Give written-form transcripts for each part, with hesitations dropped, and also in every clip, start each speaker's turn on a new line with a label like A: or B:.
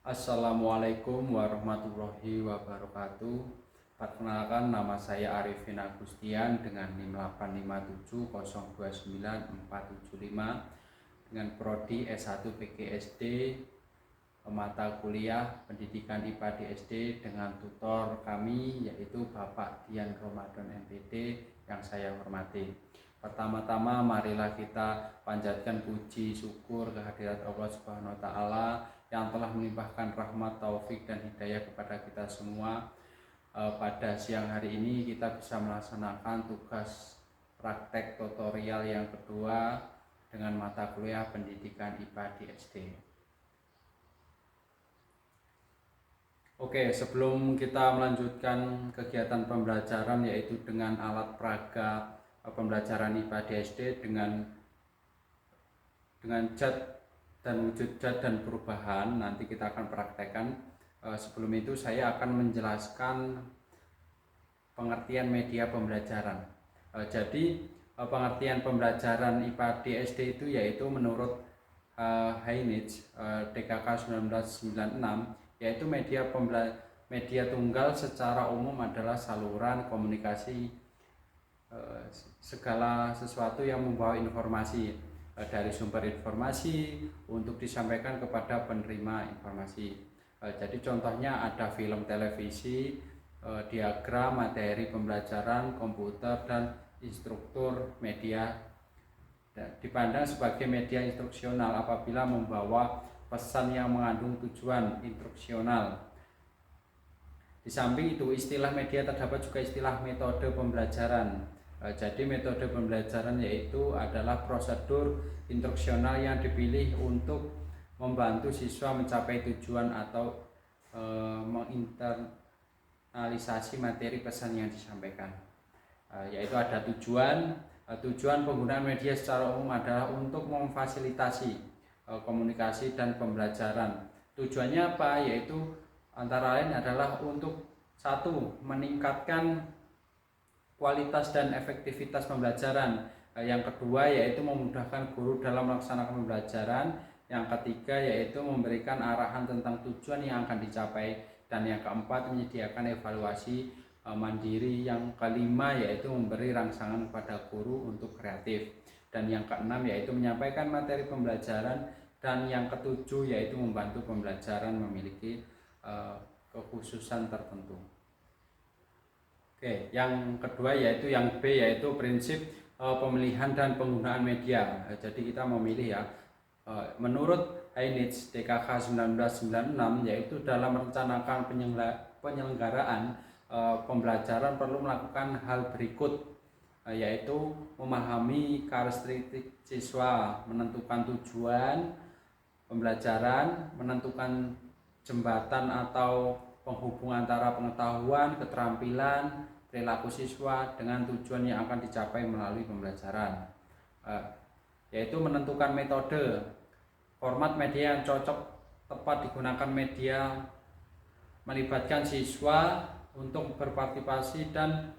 A: Assalamualaikum warahmatullahi wabarakatuh. Perkenalkan, nama saya Arifin Agustian dengan NIM 857029475 dengan prodi S1 PGSD, mata kuliah Pendidikan IPA di SD dengan tutor kami yaitu Bapak Dian Ramadan MPD yang saya hormati. Pertama-tama marilah kita panjatkan puji syukur kehadirat Allah Subhanahu wa taala yang telah melimpahkan rahmat, taufik dan hidayah kepada kita semua. Pada siang hari ini kita bisa melaksanakan tugas praktek tutorial yang kedua dengan mata kuliah Pendidikan IPA di SD. Oke, sebelum kita melanjutkan kegiatan pembelajaran yaitu dengan alat peraga pembelajaran IPA di SD dengan zat dan wujud zat dan perubahan, nanti kita akan praktekkan. Sebelum itu saya akan menjelaskan pengertian media pembelajaran. Jadi pengertian pembelajaran IPA di SD itu yaitu menurut Heinrich DKK 1996, yaitu media tunggal secara umum adalah saluran komunikasi segala sesuatu yang membawa informasi dari sumber informasi untuk disampaikan kepada penerima informasi. Jadi contohnya ada film, televisi, diagram, materi pembelajaran, komputer, dan instruktur. Media dipandang sebagai media instruksional apabila membawa pesan yang mengandung tujuan instruksional. Di samping itu, istilah media terdapat juga istilah metode pembelajaran. Jadi metode pembelajaran yaitu adalah prosedur instruksional yang dipilih untuk membantu siswa mencapai tujuan atau menginternalisasi materi pesan yang disampaikan. Yaitu ada tujuan penggunaan media secara umum adalah untuk memfasilitasi komunikasi dan pembelajaran. Tujuannya apa? Yaitu antara lain adalah untuk satu, meningkatkan kualitas dan efektivitas pembelajaran. Yang kedua yaitu memudahkan guru dalam melaksanakan pembelajaran. Yang ketiga yaitu memberikan arahan tentang tujuan yang akan dicapai. Dan yang keempat menyediakan evaluasi mandiri. Yang kelima yaitu memberi rangsangan kepada guru untuk kreatif. Dan yang keenam yaitu menyampaikan materi pembelajaran. Dan yang ketujuh yaitu membantu pembelajaran memiliki kekhususan tertentu. Oke, yang kedua yaitu yang B, yaitu prinsip pemilihan dan penggunaan media. Jadi kita memilih ya. Menurut Heinrich DKK 1996, yaitu dalam merencanakan penyelenggaraan pembelajaran perlu melakukan hal berikut, yaitu memahami karakteristik siswa, menentukan tujuan pembelajaran, menentukan jembatan atau penghubung antara pengetahuan, keterampilan, perilaku siswa dengan tujuan yang akan dicapai melalui pembelajaran, yaitu menentukan metode, format media yang cocok tepat digunakan media, melibatkan siswa untuk berpartisipasi dan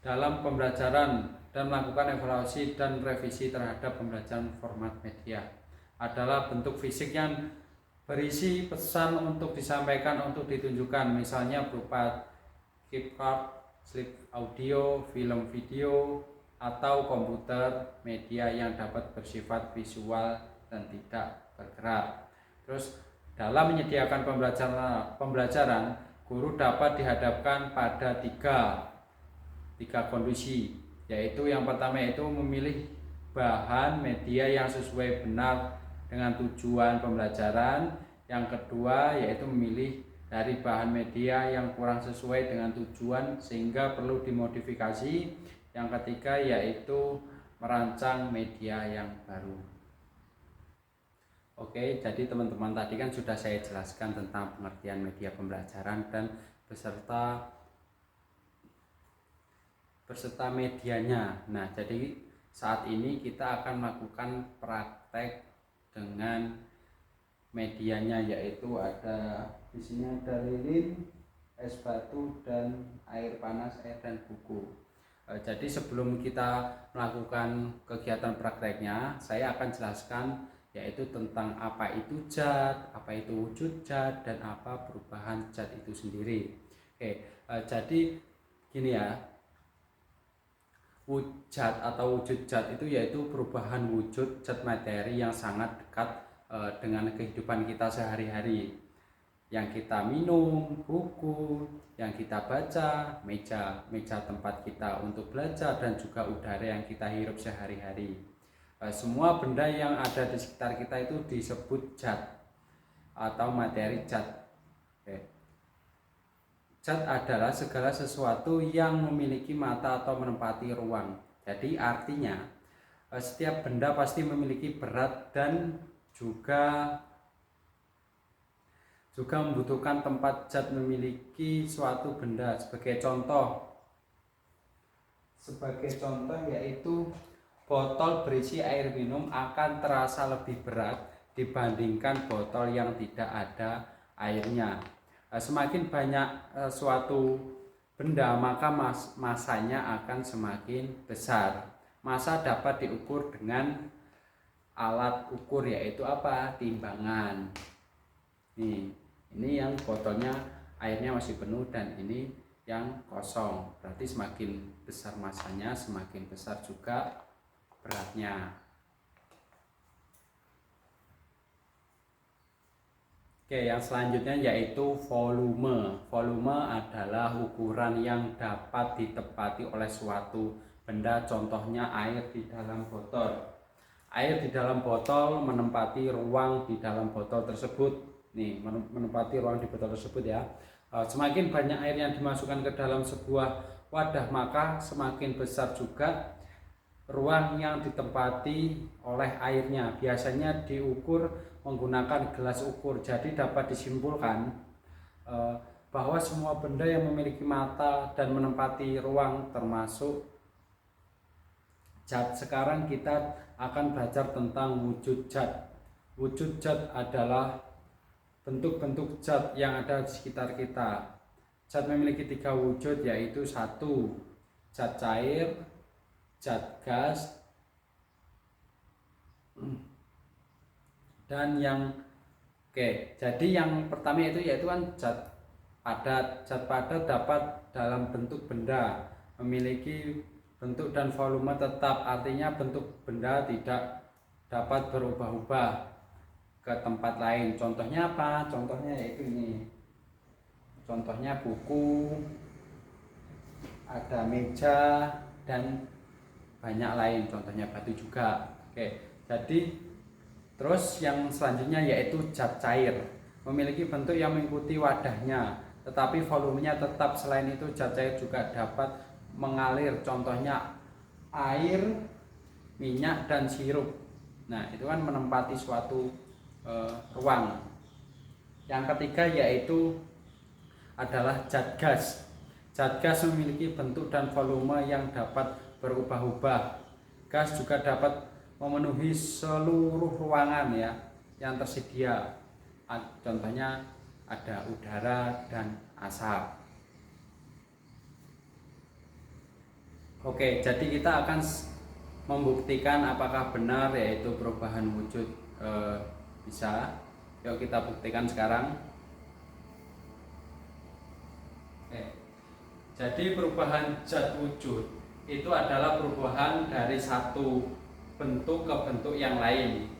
A: dalam pembelajaran dan melakukan evaluasi dan revisi terhadap pembelajaran. Format media adalah bentuk fisik yang berisi pesan untuk disampaikan, untuk ditunjukkan, misalnya berupa keep card, slip audio, film video, atau komputer. Media yang dapat bersifat visual dan tidak bergerak. Terus dalam menyediakan pembelajaran, guru dapat dihadapkan pada tiga kondisi, yaitu yang pertama yaitu memilih bahan media yang sesuai benar dengan tujuan pembelajaran. Yang kedua yaitu memilih dari bahan media yang kurang sesuai dengan tujuan sehingga perlu dimodifikasi. Yang ketiga yaitu merancang media yang baru. Oke, jadi teman-teman tadi kan sudah saya jelaskan tentang pengertian media pembelajaran dan beserta medianya. Nah, jadi saat ini kita akan melakukan praktek dengan medianya, yaitu ada di sini ada lilin, es batu, dan air panas, air dan buku. Jadi sebelum kita melakukan kegiatan prakteknya, saya akan jelaskan yaitu tentang apa itu zat, apa itu wujud zat, dan apa perubahan zat itu sendiri. Jadi gini ya, zat atau wujud zat itu yaitu perubahan wujud zat materi yang sangat dekat dengan kehidupan kita sehari-hari. Yang kita minum, buku, yang kita baca, meja tempat kita untuk belajar, dan juga udara yang kita hirup sehari-hari. Semua benda yang ada di sekitar kita itu disebut zat atau materi zat. Zat adalah segala sesuatu yang memiliki mata atau menempati ruang. Jadi artinya setiap benda pasti memiliki berat dan juga membutuhkan tempat. Zat memiliki suatu benda. Sebagai contoh yaitu botol berisi air minum akan terasa lebih berat dibandingkan botol yang tidak ada airnya. Semakin banyak suatu benda, maka masanya akan semakin besar. Massa dapat diukur dengan alat ukur, yaitu apa? Timbangan. Ini yang botolnya airnya masih penuh dan ini yang kosong. Berarti semakin besar massanya, semakin besar juga beratnya. Yang selanjutnya yaitu volume. Volume adalah ukuran yang dapat ditepati oleh suatu benda, contohnya air di dalam botol. Air di dalam botol menempati ruang di dalam botol tersebut. Menempati ruang di botol tersebut ya. Semakin banyak air yang dimasukkan ke dalam sebuah wadah, maka semakin besar juga ruang yang ditempati oleh airnya. Biasanya diukur menggunakan gelas ukur. Jadi dapat disimpulkan bahwa semua benda yang memiliki mata dan menempati ruang termasuk zat. Sekarang kita akan belajar tentang wujud zat. Wujud zat adalah bentuk-bentuk zat yang ada di sekitar kita. Zat memiliki 3 wujud, yaitu 1. Zat cair, zat gas, dan jadi yang pertama yaitu kan zat padat. Zat padat dapat dalam bentuk benda, memiliki bentuk dan volume tetap. Artinya bentuk benda tidak dapat berubah-ubah ke tempat lain. Contohnya apa? Contohnya yaitu ini. Contohnya buku, ada meja, dan banyak lain. Contohnya batu juga. Jadi terus yang selanjutnya yaitu zat cair. Memiliki bentuk yang mengikuti wadahnya, tetapi volumenya tetap. Selain itu zat cair juga dapat mengalir. Contohnya air, minyak, dan sirup. Itu kan menempati suatu ruang. Yang ketiga yaitu adalah zat gas. Zat gas memiliki bentuk dan volume yang dapat berubah-ubah. Gas juga dapat memenuhi seluruh ruangan yang tersedia. Contohnya ada udara dan asap. Jadi kita akan membuktikan apakah benar yaitu perubahan wujud bisa. Yuk kita buktikan sekarang. Jadi perubahan zat wujud itu adalah perubahan dari satu bentuk ke bentuk yang lain.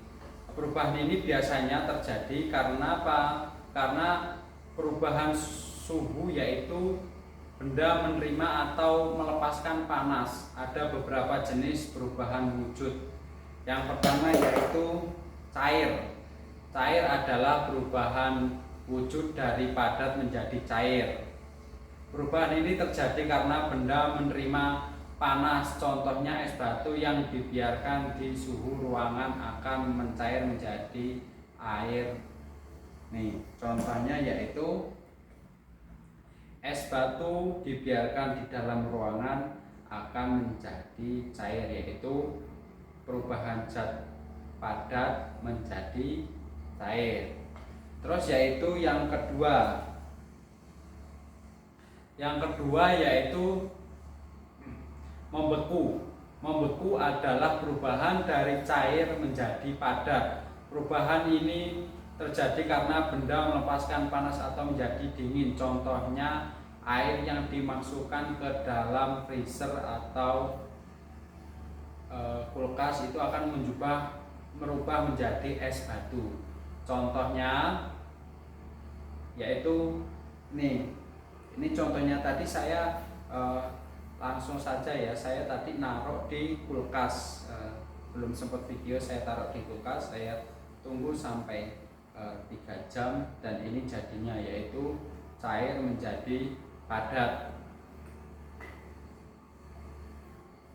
A: Perubahan ini biasanya terjadi karena apa? Karena perubahan suhu, yaitu benda menerima atau melepaskan panas. Ada beberapa jenis perubahan wujud. Yang pertama yaitu cair. Cair adalah perubahan wujud dari padat menjadi cair. Perubahan ini terjadi karena benda menerima panas. Contohnya es batu yang dibiarkan di suhu ruangan akan mencair menjadi air. Contohnya yaitu es batu dibiarkan di dalam ruangan akan menjadi cair, yaitu perubahan zat padat menjadi cair. Terus yaitu yang kedua. Yang kedua yaitu membeku. Membeku adalah perubahan dari cair menjadi padat. perubahan ini terjadi karena benda melepaskan panas atau menjadi dingin. Contohnya air yang dimasukkan ke dalam freezer atau kulkas itu akan merubah menjadi es batu. Contohnya yaitu ini contohnya tadi saya langsung saja ya, saya tadi naruh di kulkas, belum sempat video, saya taruh di kulkas, saya tunggu sampai 3 jam dan ini jadinya yaitu cair menjadi padat.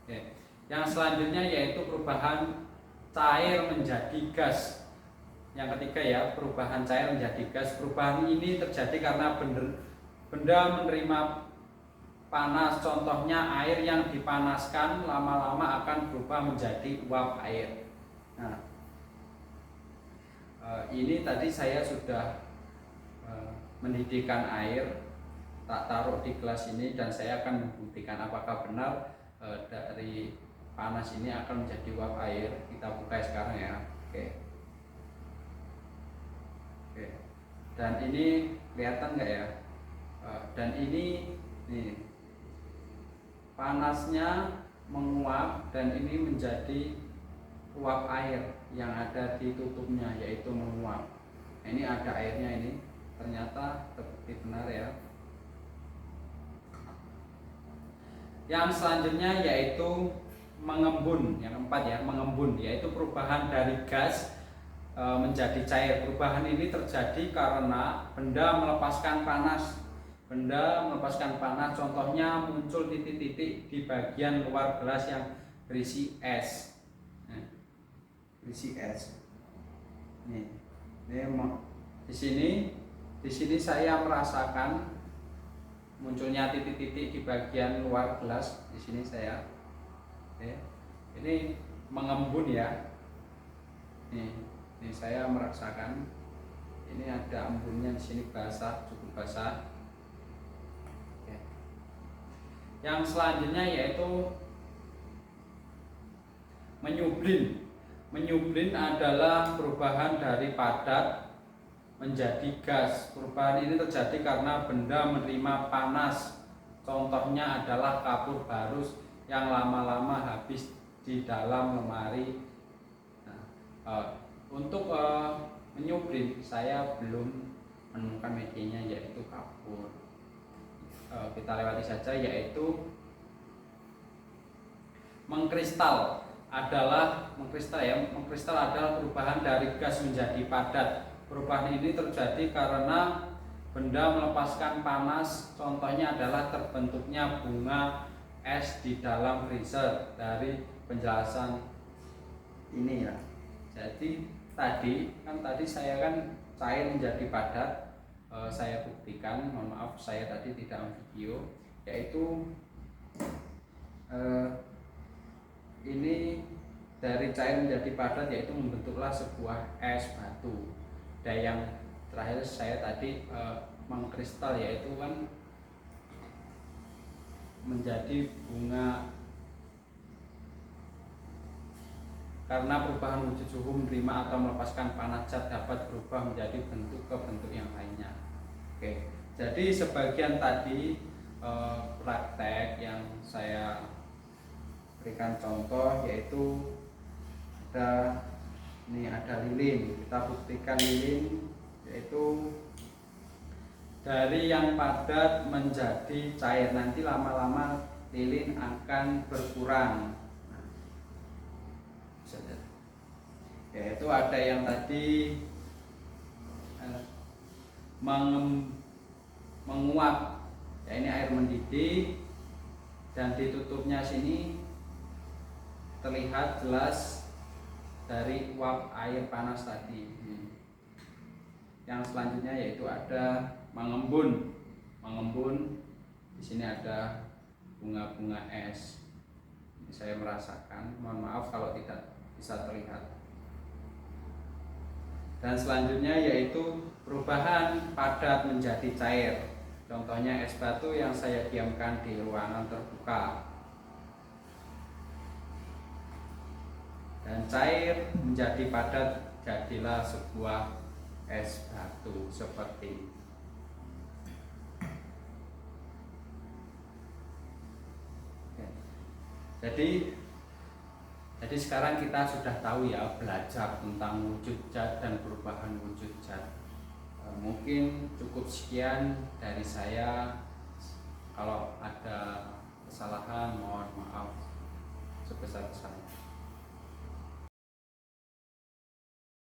A: Oke. Yang selanjutnya yaitu perubahan cair menjadi gas. Yang ketiga ya, perubahan cair menjadi gas. Perubahan ini terjadi karena benda menerima panas. Contohnya air yang dipanaskan lama-lama akan berubah menjadi uap air. Nah, ini tadi saya sudah mendidihkan air, tak taruh di gelas ini, dan saya akan membuktikan apakah benar dari panas ini akan menjadi uap air. Kita buka sekarang ya. Oke. Dan ini kelihatan nggak ya? Dan ini nih, panasnya menguap dan ini menjadi uap air yang ada di tutupnya, yaitu menguap. Nah, ini ada airnya, ini ternyata terbukti benar ya. Yang selanjutnya yaitu mengembun. Yang keempat ya, mengembun, yaitu perubahan dari gas menjadi cair. Perubahan ini terjadi karena benda melepaskan panas. Benda melepaskan panas, contohnya muncul titik-titik di bagian luar gelas yang berisi es. Berisi es. Nih, di sini saya merasakan munculnya titik-titik di bagian luar gelas. Di sini saya, ini mengembun ya. Ini saya merasakan ini ada embunnya di sini, basah, cukup basah. Yang selanjutnya yaitu menyublim. Menyublim adalah perubahan dari padat menjadi gas. Perubahan ini terjadi karena benda menerima panas. Contohnya adalah kapur barus yang lama-lama habis di dalam lemari. Untuk menyublim saya belum menemukan medianya, yaitu kapur. Kita lewati saja, yaitu mengkristal adalah perubahan dari gas menjadi padat. Perubahan ini terjadi karena benda melepaskan panas. Contohnya adalah terbentuknya bunga es di dalam freezer. Dari penjelasan ini ya, jadi tadi saya kan cair menjadi padat, saya buktikan, mohon maaf saya tadi tidak video, yaitu ini dari cair menjadi padat, yaitu membentuklah sebuah es batu. Dan yang terakhir saya tadi mengkristal, yaitu kan menjadi bunga. Karena perubahan wujud suhu menerima atau melepaskan panas, cat dapat berubah menjadi bentuk ke bentuk yang lainnya. Oke, jadi sebagian tadi praktek yang saya berikan contoh, yaitu ada lilin. Kita buktikan lilin, yaitu dari yang padat menjadi cair. Nanti lama-lama lilin akan berkurang. Yaitu ada yang tadi menguap, ya ini air mendidih dan ditutupnya sini terlihat jelas dari uap air panas tadi. Yang selanjutnya yaitu ada mengembun. Di sini ada bunga-bunga es. Ini saya merasakan, mohon maaf kalau tidak bisa terlihat. Dan selanjutnya yaitu perubahan padat menjadi cair. Contohnya es batu yang saya diamkan di ruangan terbuka. Dan cair menjadi padat jadilah sebuah es batu seperti ini. Jadi sekarang kita sudah tahu ya, belajar tentang wujud zat dan perubahan wujud zat. Mungkin cukup sekian dari saya. Kalau ada kesalahan mohon maaf sebesar-besarnya.